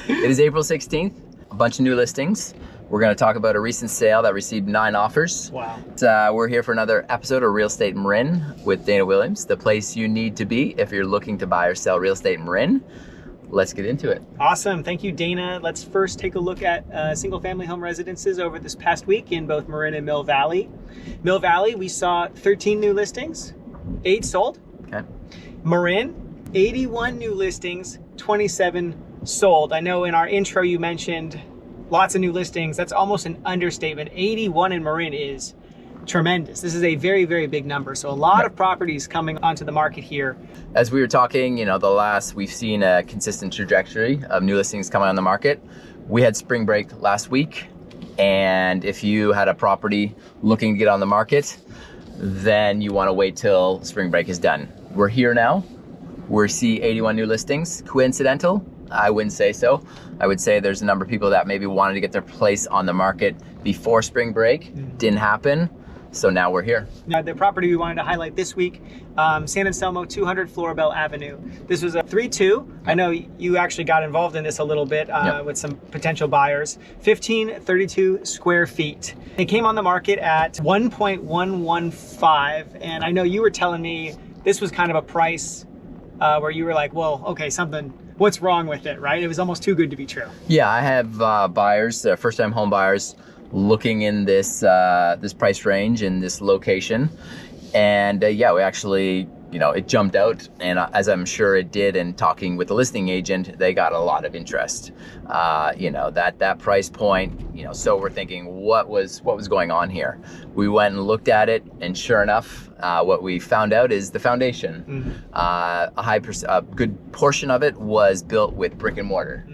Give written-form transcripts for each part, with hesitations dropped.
It is April 16th, a bunch of new listings. We're going to talk about a recent sale that received 9 offers. Wow. We're here for another episode of Real Estate in Marin with Dana Williams, the place you need to be if you're looking to buy or sell real estate in Marin. Let's get into it. Awesome. Thank you, Dana. Let's first take a look at single-family home residences over this past week in both Marin and Mill Valley. Mill Valley, we saw 13 new listings, 8 sold. Okay. Marin, 81 new listings, 27 sold. I know in our intro you mentioned lots of new listings. That's almost an understatement. 81 in Marin is tremendous. This is a very, very big number. So a lot of properties coming onto the market here. As we were talking, we've seen a consistent trajectory of new listings coming on the market. We had spring break last week, and if you had a property looking to get on the market, then you want to wait till spring break is done. We're here now. We see 81 new listings. Coincidental? I wouldn't say so. I would say there's a number of people that maybe wanted to get their place on the market before spring break. Didn't happen. So now we're here. Now, the property we wanted to highlight this week, San Anselmo, 200 Flora Avenue. This was a 3-2. I know you actually got involved in this a little bit with some potential buyers. 1532 square feet. It came on the market at 1.115. And I know you were telling me this was kind of a price where you were like, well, okay, what's wrong with it, right? It was almost too good to be true. Yeah, I have buyers, first-time home buyers, looking in this this price range in this location, and we actually, it jumped out, and as I'm sure it did in talking with the listing agent, they got a lot of interest. That price point, so we're thinking, what was going on here? We went and looked at it, and sure enough, what we found out is the foundation. A good portion of it was built with brick and mortar.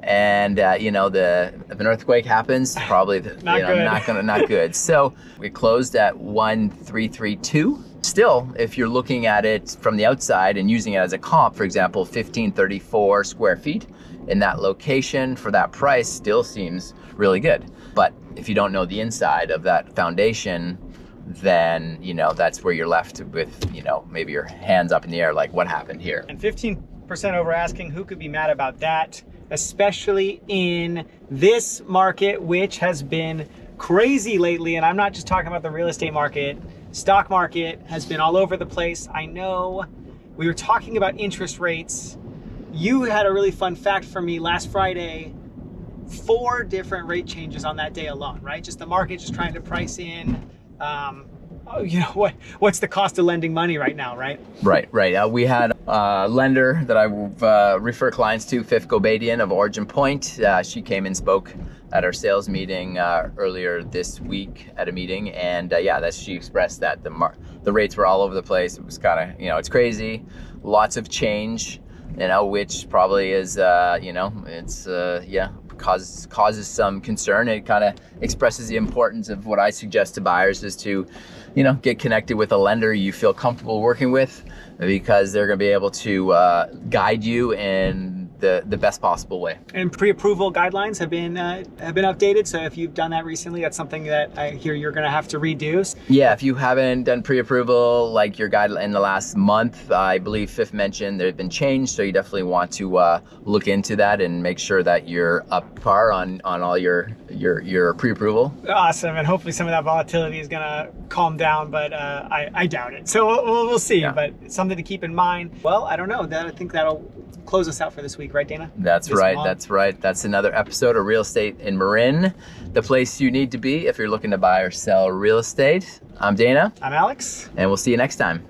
And if an earthquake happens, probably not good. So we closed at 1,332. Still, if you're looking at it from the outside and using it as a comp, for example, 1,534 square feet in that location for that price still seems really good. But if you don't know the inside of that foundation, then that's where you're left with maybe your hands up in the air, like what happened here. And 15% over asking, who could be mad about that? Especially in this market, which has been crazy lately. And I'm not just talking about the real estate market. Stock market has been all over the place. I know we were talking about interest rates. You had a really fun fact for me last Friday, 4 different rate changes on that day alone, right? Just the market just trying to price in, what's the cost of lending money right now, right? Right. We had a lender that I refer clients to, Fifth Gobadian of Origin Point. She came and spoke at our sales meeting earlier this week at a meeting, and she expressed that the rates were all over the place. It was kind of, it's crazy, lots of change, which probably is, causes some concern. It kind of expresses the importance of what I suggest to buyers is to, get connected with a lender you feel comfortable working with, because they're going to be able to guide you in the best possible way. And pre-approval guidelines have been updated. So if you've done that recently, that's something that I hear you're going to have to redo. Yeah, if you haven't done pre-approval, like your guideline in the last month, I believe Fifth mentioned they've been changed. So you definitely want to look into that and make sure that you're up par on all your pre-approval. Awesome, and hopefully some of that volatility is going to calm down, but I doubt it. So we'll see. Yeah. But it's something to keep in mind. Well, I don't know. I think that'll close us out for this week, right, Dana? That's right. That's another episode of Real Estate in Marin, the place you need to be if you're looking to buy or sell real estate. I'm Dana. I'm Alex. And we'll see you next time.